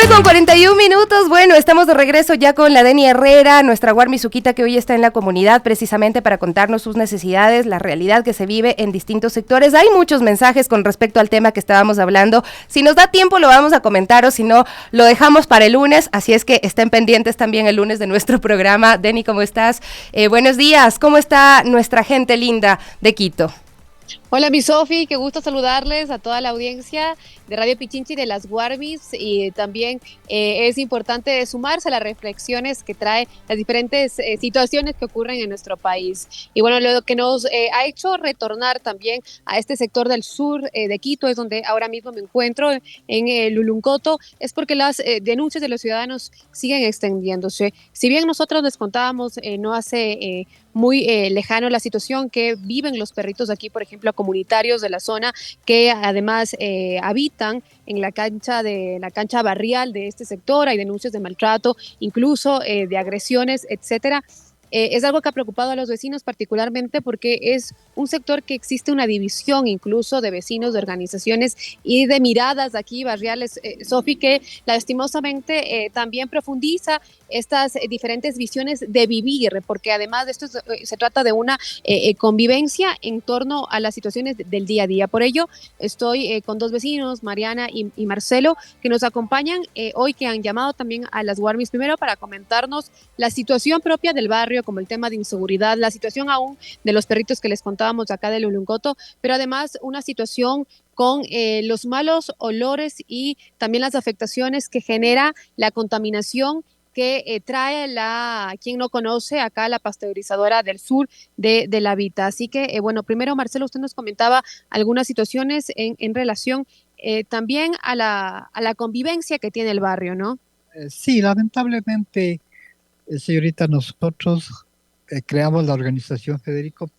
Con 41 minutos, bueno, estamos de regreso ya con la Deni Herrera, nuestra Guarmisuquita que hoy está en la comunidad precisamente para contarnos sus necesidades, la realidad que se vive en distintos sectores. Hay muchos mensajes con respecto al tema que estábamos hablando. Si nos da tiempo lo vamos a comentar o si no, lo dejamos para el lunes, así es que estén pendientes también el lunes de nuestro programa. Deni, ¿cómo estás? Buenos días, ¿cómo está nuestra gente linda de Quito? Hola, mi Sofi, qué gusto saludarles a toda la audiencia de Radio Pichincha y de las Guarmis, y también es importante sumarse a las reflexiones que trae las diferentes situaciones que ocurren en nuestro país. Y bueno, lo que nos ha hecho retornar también a este sector del sur de Quito, es donde ahora mismo me encuentro, en Luluncoto, es porque las denuncias de los ciudadanos siguen extendiéndose. Si bien nosotros les contábamos no hace muy lejano la situación que viven los perritos aquí, por ejemplo, comunitarios de la zona, que además habitan en la cancha barrial de este sector. Hay denuncias de maltrato, incluso de agresiones, etcétera. Es algo que ha preocupado a los vecinos particularmente porque es un sector que existe una división incluso de vecinos, de organizaciones y de miradas aquí barriales, Sofi, que lastimosamente también profundiza estas diferentes visiones de vivir, porque además de esto se trata de una convivencia en torno a las situaciones del día a día. Por ello, estoy con dos vecinos, Mariana y Marcelo, que nos acompañan hoy, que han llamado también a las Warmis primero para comentarnos la situación propia del barrio, como el tema de inseguridad, la situación aún de los perritos que les contábamos acá de Luluncoto, pero además una situación con los malos olores y también las afectaciones que genera la contaminación que trae quien no conoce acá, la pasteurizadora del sur de la Vita. Así que, bueno, primero, Marcelo, usted nos comentaba algunas situaciones en relación también a la convivencia que tiene el barrio, ¿no? Sí, lamentablemente, señorita, nosotros creamos la organización Federico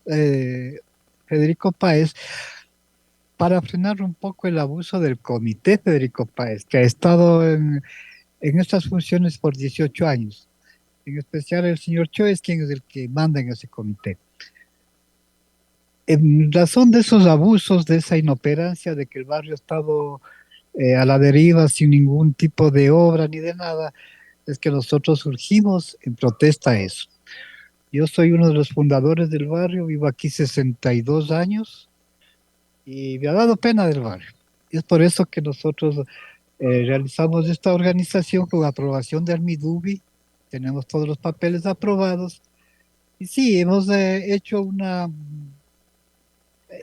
Páez para frenar un poco el abuso del Comité Federico Páez, que ha estado en estas funciones por 18 años. En especial el señor Cho es quien es el que manda en ese comité. En razón de esos abusos, de esa inoperancia, de que el barrio ha estado a la deriva sin ningún tipo de obra ni de nada, es que nosotros surgimos en protesta a eso. Yo soy uno de los fundadores del barrio, vivo aquí 62 años y me ha dado pena del barrio. Y es por eso que nosotros realizamos esta organización con aprobación de Armidubi, tenemos todos los papeles aprobados y sí, hemos hecho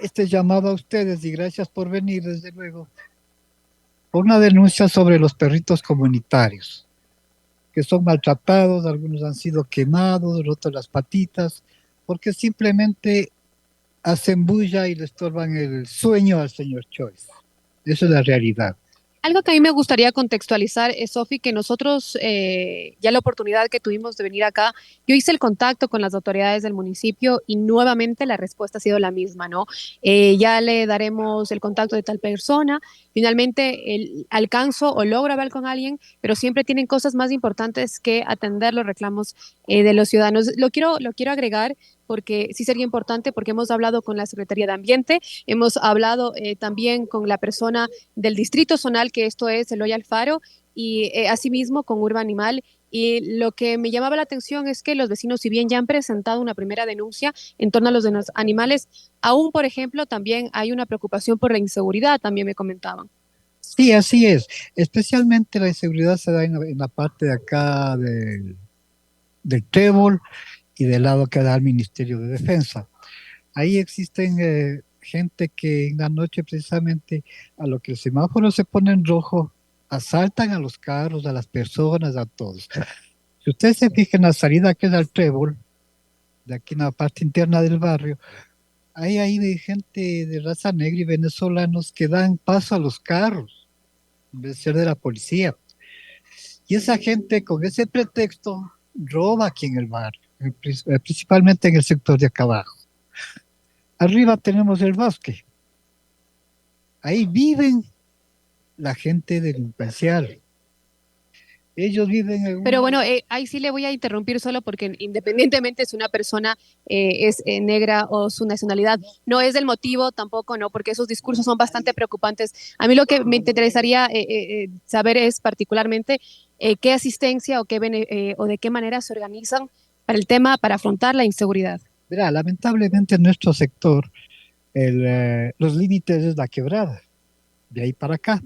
este llamado a ustedes y gracias por venir, desde luego, por una denuncia sobre los perritos comunitarios, que son maltratados, algunos han sido quemados, rotos las patitas, porque simplemente hacen bulla y le estorban el sueño al señor Choice. Esa es la realidad. Algo que a mí me gustaría contextualizar es, Sofi, que nosotros, ya la oportunidad que tuvimos de venir acá, yo hice el contacto con las autoridades del municipio y nuevamente la respuesta ha sido la misma, ¿no? Ya le daremos el contacto de tal persona, finalmente alcanzo o logro hablar con alguien, pero siempre tienen cosas más importantes que atender los reclamos de los ciudadanos. Lo quiero agregar porque sí sería importante, porque hemos hablado con la Secretaría de Ambiente, hemos hablado también con la persona del Distrito Zonal, que esto es Eloy Alfaro, y asimismo con Urba Animal. Y lo que me llamaba la atención es que los vecinos, si bien ya han presentado una primera denuncia en torno a los de los animales, aún, por ejemplo, también hay una preocupación por la inseguridad, también me comentaban. Sí, así es. Especialmente la inseguridad se da en la parte de acá del Trébol y del lado que da al Ministerio de Defensa. Ahí existen gente que en la noche, precisamente a lo que el semáforo se pone en rojo, asaltan a los carros, a las personas, a todos. Si usted se fija en la salida que da al Trébol, de aquí en la parte interna del barrio, ahí hay gente de raza negra y venezolanos que dan paso a los carros, en vez de ser de la policía. Y esa gente, con ese pretexto, roba aquí en el barrio, principalmente en el sector de acá abajo. Arriba tenemos el bosque. Ahí viven la gente delincuencial. Ellos viven en Pero bueno, ahí sí le voy a interrumpir solo porque independientemente si una persona es negra o su nacionalidad, no es el motivo tampoco, ¿no? Porque esos discursos son bastante preocupantes. A mí lo que me interesaría saber es particularmente qué asistencia o o de qué manera se organizan para el tema, para afrontar la inseguridad. Verá, lamentablemente en nuestro sector los límites es la quebrada, de ahí para acá.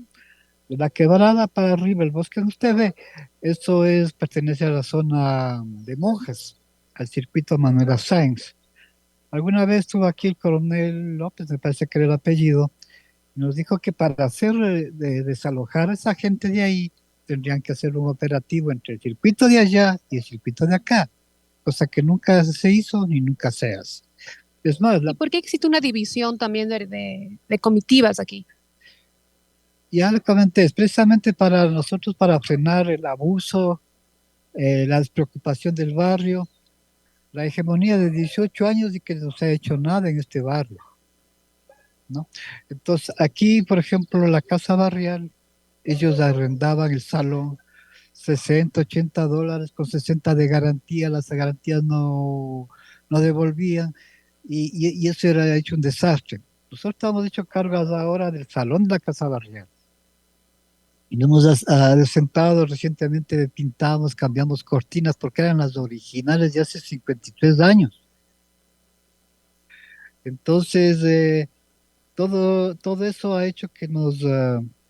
De la quebrada para arriba, el bosque que usted ve, eso pertenece a la zona de Monjes, al circuito Manuela Sáenz. Alguna vez estuvo aquí el coronel López, me parece que era el apellido, y nos dijo que para desalojar a esa gente de ahí, tendrían que hacer un operativo entre el circuito de allá y el circuito de acá, cosa que nunca se hizo ni nunca se hace. Es más, ¿Y por qué existe una división también de comitivas aquí? Ya le comenté, es precisamente para nosotros, para frenar el abuso, la despreocupación del barrio, la hegemonía de 18 años y que no se ha hecho nada en este barrio, ¿no? Entonces, aquí, por ejemplo, la casa barrial, ellos arrendaban el salón 60, $80, con 60 de garantía, las garantías no devolvían, y eso era hecho un desastre. Nosotros estamos hecho cargas ahora del salón de la Casa Barrial. Y nos hemos adecentado recientemente, pintamos, cambiamos cortinas, porque eran las originales de hace 53 años. Entonces, todo eso ha hecho que nos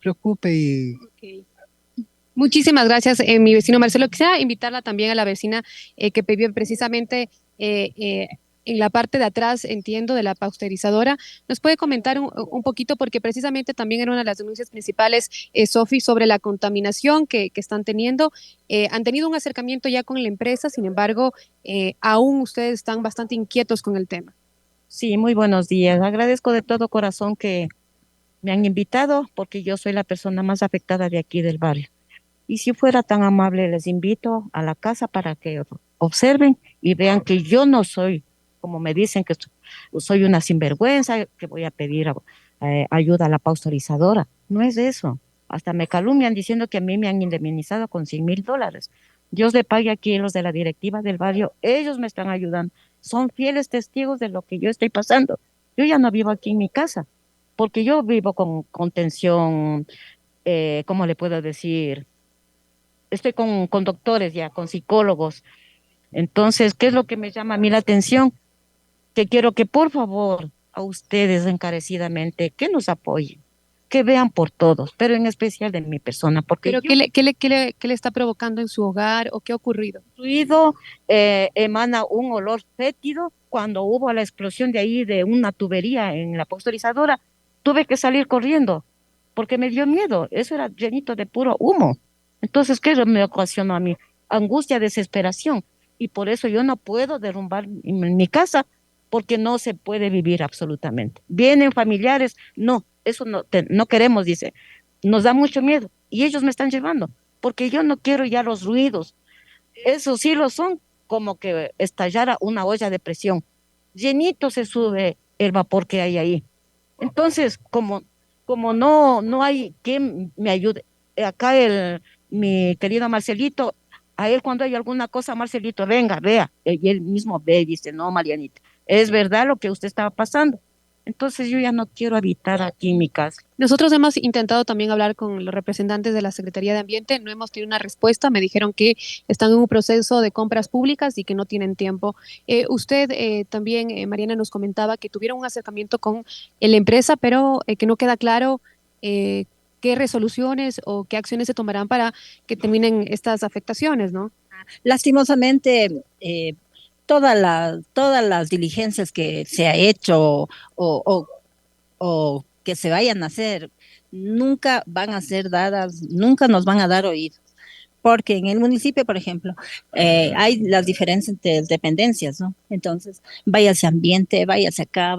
preocupe y... Ok. Muchísimas gracias, mi vecino Marcelo. Quisiera invitarla también a la vecina que pidió precisamente en la parte de atrás, entiendo, de la pasteurizadora. ¿Nos puede comentar un poquito? Porque precisamente también era una de las denuncias principales, Sofi, sobre la contaminación que están teniendo. Han tenido un acercamiento ya con la empresa, sin embargo, aún ustedes están bastante inquietos con el tema. Sí, muy buenos días. Agradezco de todo corazón que me han invitado porque yo soy la persona más afectada de aquí del barrio. Y si fuera tan amable, les invito a la casa para que observen y vean que yo no soy, como me dicen, que soy una sinvergüenza, que voy a pedir ayuda a la pasteurizadora. No es eso. Hasta me calumnian diciendo que a mí me han indemnizado con $100,000. Dios le pague aquí a los de la directiva del barrio. Ellos me están ayudando. Son fieles testigos de lo que yo estoy pasando. Yo ya no vivo aquí en mi casa, porque yo vivo con contención, ¿cómo le puedo decir? Estoy con doctores ya, con psicólogos. Entonces, ¿qué es lo que me llama a mí la atención? Que quiero que por favor a ustedes encarecidamente que nos apoyen, que vean por todos, pero en especial de mi persona, porque ¿Pero qué le está provocando en su hogar o qué ha ocurrido? fluido emana un olor fétido. Cuando hubo la explosión de ahí de una tubería en la pasteurizadora, tuve que salir corriendo porque me dio miedo. Eso era llenito de puro humo. Entonces, ¿qué me ocasionó a mí? Angustia, desesperación. Y por eso yo no puedo derrumbar mi casa porque no se puede vivir absolutamente. Vienen familiares, no, eso no queremos, dice. Nos da mucho miedo y ellos me están llevando porque yo no quiero ya los ruidos. Eso sí lo son, como que estallara una olla de presión. Llenito se sube el vapor que hay ahí. Entonces, como no hay quien me ayude, acá mi querido Marcelito, a él cuando hay alguna cosa, Marcelito, venga, vea, y él mismo ve y dice, no, Marianita, es verdad lo que usted estaba pasando. Entonces yo ya no quiero habitar aquí en mi casa. Nosotros hemos intentado también hablar con los representantes de la Secretaría de Ambiente, no hemos tenido una respuesta, me dijeron que están en un proceso de compras públicas y que no tienen tiempo. Usted también, Mariana, nos comentaba que tuvieron un acercamiento con la empresa, pero que no queda claro qué resoluciones o qué acciones se tomarán para que terminen estas afectaciones, ¿no? Lastimosamente, todas las diligencias que se ha hecho o que se vayan a hacer, nunca van a ser dadas, nunca nos van a dar oídos. Porque en el municipio, por ejemplo, hay las diferentes dependencias, ¿no? Entonces, váyase ambiente, váyase acá,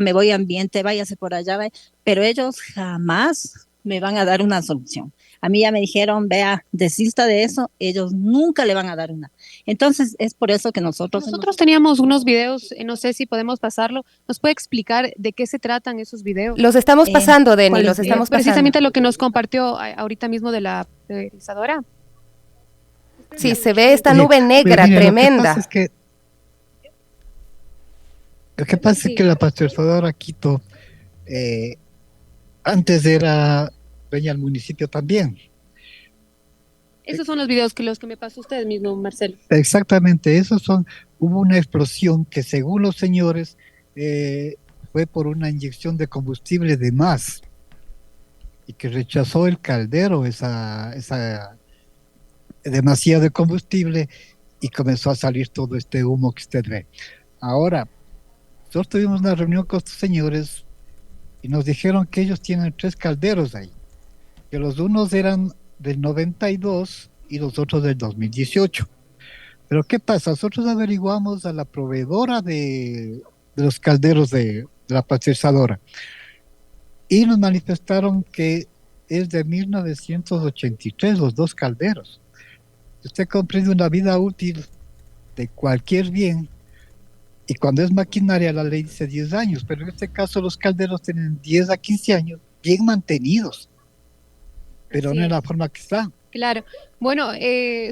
me voy a ambiente, váyase por allá, pero ellos jamás me van a dar una solución. A mí ya me dijeron, vea, desista de eso, ellos nunca le van a dar una. Entonces, es por eso que nosotros teníamos unos videos, no sé si podemos pasarlo. ¿Nos puede explicar de qué se tratan esos videos? Los estamos pasando, Denny, los estamos pasando. Precisamente lo que nos compartió ahorita mismo de la pasteurizadora. Sí, se ve esta nube negra tremenda. Lo que pasa es que la pasteurizadora Quito antes era dueña del municipio también. Esos son los videos que me pasó usted mismo, Marcelo. Exactamente, hubo una explosión que según los señores fue por una inyección de combustible de más y que rechazó el caldero esa demasiado de combustible y comenzó a salir todo este humo que usted ve. Ahora, nosotros tuvimos una reunión con estos señores y nos dijeron que ellos tienen 3 calderos ahí, que los unos eran del 92 y los otros del 2018. Pero ¿qué pasa? Nosotros averiguamos a la proveedora de los calderos de la pasteurizadora y nos manifestaron que es de 1983 los 2 calderos. Usted comprende una vida útil de cualquier bien y cuando es maquinaria la ley dice 10 años, pero en este caso los calderos tienen 10 a 15 años bien mantenidos, pero no en la forma que Claro. Bueno,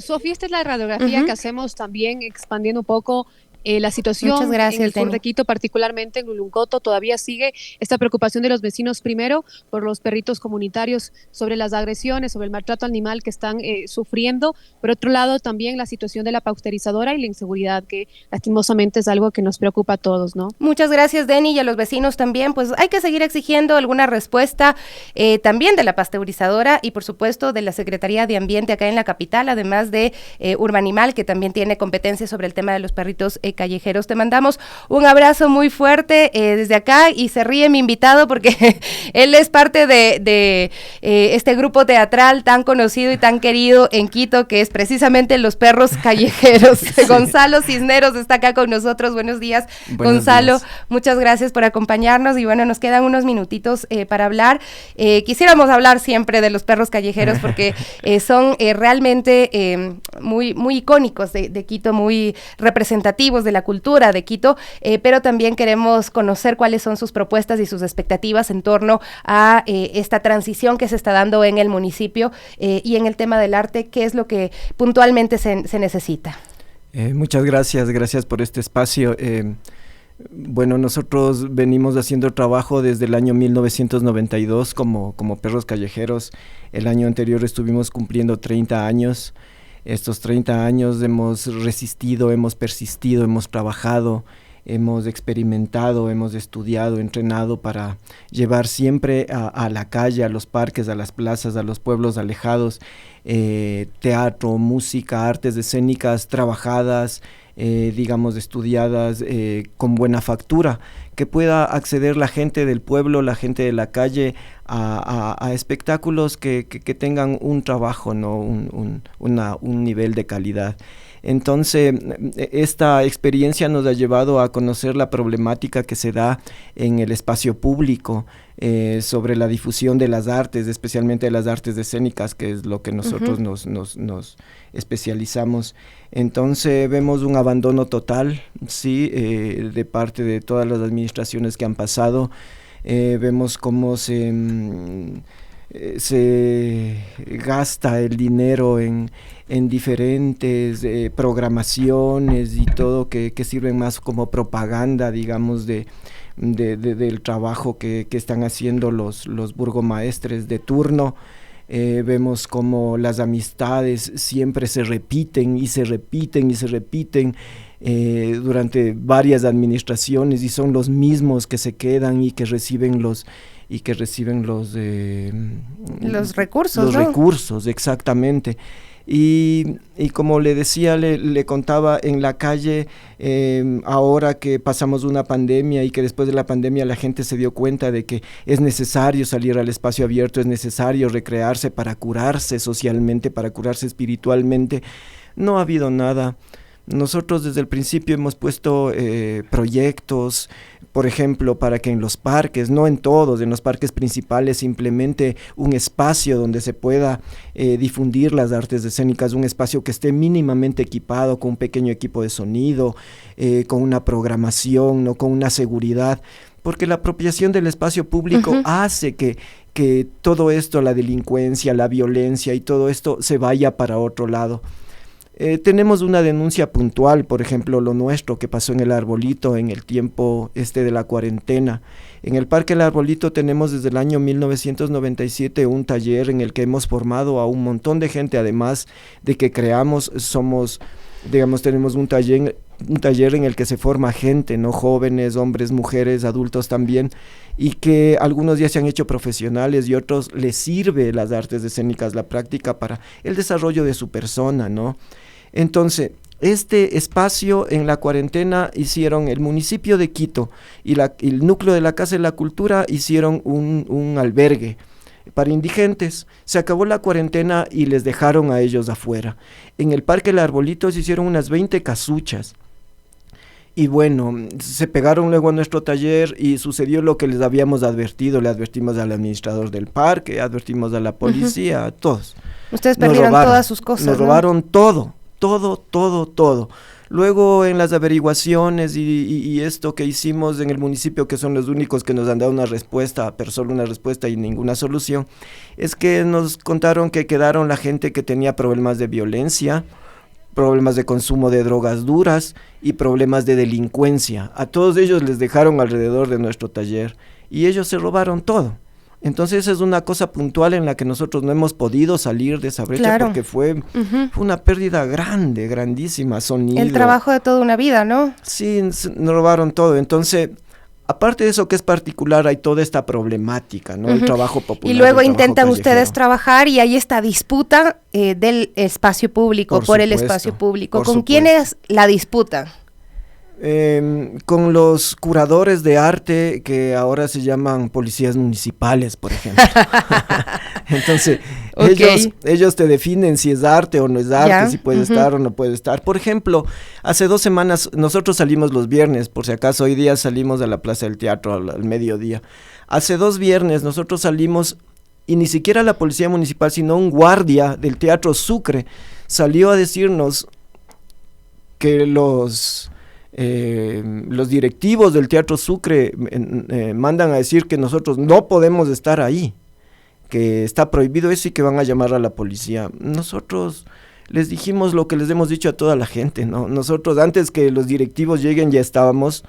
Sofía, esta es la radiografía que hacemos también expandiendo un poco la situación en el sur de Quito, particularmente en Luluncoto. Todavía sigue esta preocupación de los vecinos, primero por los perritos comunitarios, sobre las agresiones, sobre el maltrato animal que están sufriendo. Por otro lado, también la situación de la pasteurizadora y la inseguridad, que lastimosamente es algo que nos preocupa a todos, ¿no? Muchas gracias, Denny, y a los vecinos también. Pues hay que seguir exigiendo alguna respuesta también de la pasteurizadora y, por supuesto, de la Secretaría de Ambiente acá en la capital, además de Urbanimal, que también tiene competencia sobre el tema de los perritos callejeros. Te mandamos un abrazo muy fuerte desde acá, y se ríe mi invitado porque él es parte de este grupo teatral tan conocido y tan querido en Quito, que es precisamente Los Perros Callejeros. Sí. Gonzalo Cisneros está acá con nosotros. Buenos días, Gonzalo. Muchas gracias por acompañarnos, y bueno, nos quedan unos minutitos para hablar. Quisiéramos hablar siempre de los perros callejeros porque son realmente muy icónicos de Quito, muy representativos de la cultura de Quito, pero también queremos conocer cuáles son sus propuestas y sus expectativas en torno a esta transición que se está dando en el municipio, y en el tema del arte, qué es lo que puntualmente se necesita. Muchas gracias por este espacio. Bueno, nosotros venimos haciendo trabajo desde el año 1992 como perros callejeros. El año anterior estuvimos cumpliendo 30 años. Estos 30 años hemos resistido, hemos persistido, hemos trabajado, hemos experimentado, hemos estudiado, entrenado para llevar siempre a la calle, a los parques, a las plazas, a los pueblos alejados, teatro, música, artes escénicas trabajadas, digamos estudiadas, con buena factura, que pueda acceder la gente del pueblo, la gente de la calle a espectáculos que tengan un trabajo, ¿no? un nivel de calidad. Entonces, esta experiencia nos ha llevado a conocer la problemática que se da en el espacio público sobre la difusión de las artes, especialmente de las artes escénicas, que es lo que nosotros nos especializamos. Entonces, vemos un abandono total, sí, de parte de todas las administraciones que han pasado. Vemos cómo se gasta el dinero en diferentes programaciones y todo que sirven más como propaganda, digamos, del trabajo que están haciendo los burgomaestres de turno. Vemos como las amistades siempre se repiten y se repiten y se repiten durante varias administraciones, y son los mismos que se quedan y que reciben los recursos, los ¿no? recursos, exactamente. Y como le decía, le contaba, en la calle, ahora que pasamos una pandemia y que después de la pandemia la gente se dio cuenta de que es necesario salir al espacio abierto, es necesario recrearse para curarse socialmente, para curarse espiritualmente, no ha habido nada. Nosotros desde el principio hemos puesto proyectos, por ejemplo, para que en los parques, no en todos, en los parques principales, simplemente un espacio donde se pueda difundir las artes escénicas, un espacio que esté mínimamente equipado con un pequeño equipo de sonido, con una programación, ¿no? Con una seguridad, porque la apropiación del espacio público hace que todo esto, la delincuencia, la violencia y todo esto se vaya para otro lado. Tenemos una denuncia puntual, por ejemplo, lo nuestro que pasó en el Arbolito en el tiempo de la cuarentena. En el Parque El Arbolito tenemos desde el año 1997 un taller en el que hemos formado a un montón de gente, además de que tenemos un taller en el que se forma gente, ¿no? Jóvenes, hombres, mujeres, adultos también, y que algunos ya se han hecho profesionales y otros les sirve las artes escénicas, la práctica para el desarrollo de su persona, ¿no? Entonces, este espacio en la cuarentena hicieron el municipio de Quito y el núcleo de la Casa de la Cultura hicieron un albergue para indigentes. Se acabó la cuarentena y les dejaron a ellos afuera. En el Parque El Arbolito se hicieron unas 20 casuchas. Y bueno, se pegaron luego a nuestro taller y sucedió lo que les habíamos advertido. Le advertimos al administrador del parque, advertimos a la policía, a todos. Ustedes perdieron todas sus cosas, Nos robaron todo. Luego en las averiguaciones y esto que hicimos en el municipio, que son los únicos que nos han dado una respuesta, pero solo una respuesta y ninguna solución, es que nos contaron que quedaron la gente que tenía problemas de violencia, problemas de consumo de drogas duras y problemas de delincuencia. A todos ellos les dejaron alrededor de nuestro taller y ellos se robaron todo. Entonces esa es una cosa puntual en la que nosotros no hemos podido salir de esa brecha, porque fue una pérdida grande, grandísima, sonido. El trabajo de toda una vida, ¿no? Sí, nos robaron todo. Entonces, aparte de eso que es particular, hay toda esta problemática, ¿no? El trabajo popular. Y luego intentan ustedes trabajar y hay esta disputa del espacio público, por el espacio público. ¿Con quiénes la disputa? Con los curadores de arte que ahora se llaman policías municipales, por ejemplo. Entonces, ellos te definen si es arte o no es arte, si puede estar o no puede estar. Por ejemplo, hace 2 semanas nosotros salimos los viernes, por si acaso hoy día salimos a la Plaza del Teatro al mediodía. Hace 2 viernes nosotros salimos y ni siquiera la policía municipal, sino un guardia del Teatro Sucre salió a decirnos que los directivos del Teatro Sucre mandan a decir que nosotros no podemos estar ahí, que está prohibido eso y que van a llamar a la policía. Nosotros les dijimos lo que les hemos dicho a toda la gente, ¿no? Nosotros antes que los directivos lleguen ya estábamos,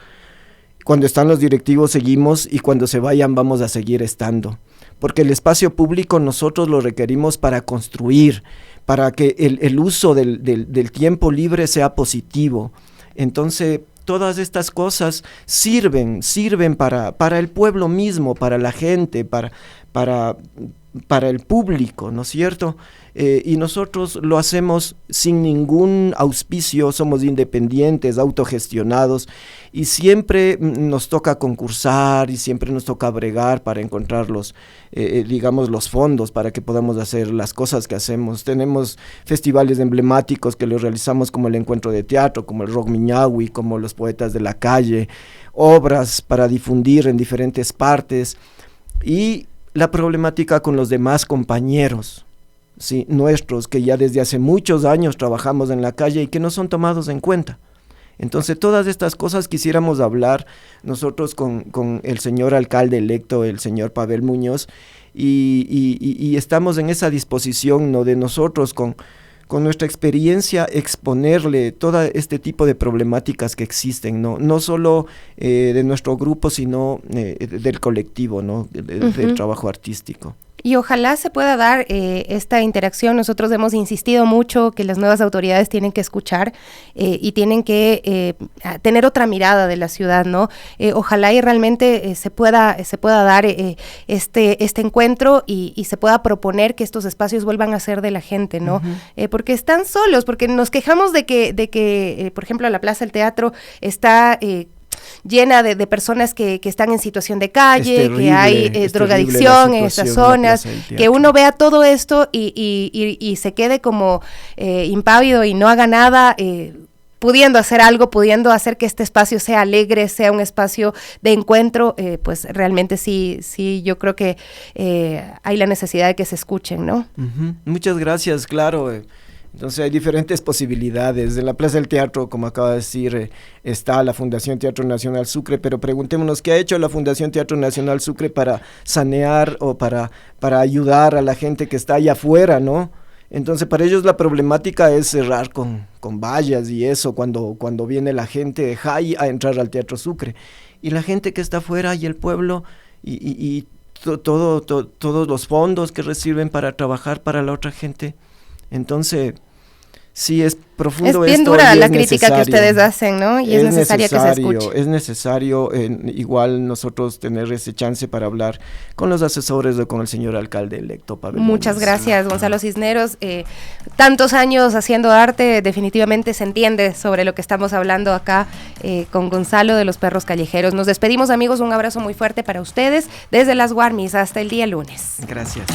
cuando están los directivos seguimos y cuando se vayan vamos a seguir estando, porque el espacio público nosotros lo requerimos para construir, para que el uso del tiempo libre sea positivo. Entonces, todas estas cosas sirven para el pueblo mismo, para la gente, para el público, ¿no es cierto? Y nosotros lo hacemos sin ningún auspicio, somos independientes, autogestionados, y siempre nos toca concursar y siempre nos toca bregar para encontrar los fondos para que podamos hacer las cosas que hacemos. Tenemos festivales emblemáticos que los realizamos, como el Encuentro de Teatro, como el Rock Miñahui, como los Poetas de la Calle, obras para difundir en diferentes partes, y la problemática con los demás compañeros, ¿sí? Nuestros, que ya desde hace muchos años trabajamos en la calle y que no son tomados en cuenta. Entonces, todas estas cosas quisiéramos hablar nosotros con el señor alcalde electo, el señor Pavel Muñoz, y estamos en esa disposición, ¿no?, de nosotros con nuestra experiencia exponerle todo este tipo de problemáticas que existen, no solo de nuestro grupo, sino del colectivo, ¿no?, del trabajo artístico. Y ojalá se pueda dar esta interacción. Nosotros hemos insistido mucho que las nuevas autoridades tienen que escuchar y tienen que tener otra mirada de la ciudad, ¿no? Ojalá y realmente se pueda dar este encuentro y se pueda proponer que estos espacios vuelvan a ser de la gente, ¿no? Porque están solos, porque nos quejamos de que por ejemplo, la Plaza del Teatro está llena de personas que están en situación de calle, terrible, que hay drogadicción en estas zonas, que uno vea todo esto y se quede como impávido y no haga nada, pudiendo hacer algo, pudiendo hacer que este espacio sea alegre, sea un espacio de encuentro, pues realmente sí, yo creo que hay la necesidad de que se escuchen, ¿no? Muchas gracias, claro. Entonces hay diferentes posibilidades. En la Plaza del Teatro, como acaba de decir, está la Fundación Teatro Nacional Sucre, pero preguntémonos qué ha hecho la Fundación Teatro Nacional Sucre para sanear o para ayudar a la gente que está allá afuera, ¿no? Entonces para ellos la problemática es cerrar con vallas y eso cuando viene la gente de Jai a entrar al Teatro Sucre. Y la gente que está afuera y el pueblo y todos los fondos que reciben para trabajar para la otra gente. Entonces, sí, es profundo esto. Es bien dura la crítica que ustedes hacen, ¿no? Y es necesaria que se escuche. Es necesario, igual nosotros tener ese chance para hablar con los asesores o con el señor alcalde electo, Pavel. Muchas gracias, Gonzalo Cisneros. Tantos años haciendo arte, definitivamente se entiende sobre lo que estamos hablando acá con Gonzalo de los Perros Callejeros. Nos despedimos, amigos, un abrazo muy fuerte para ustedes desde las Guarmis hasta el día lunes. Gracias.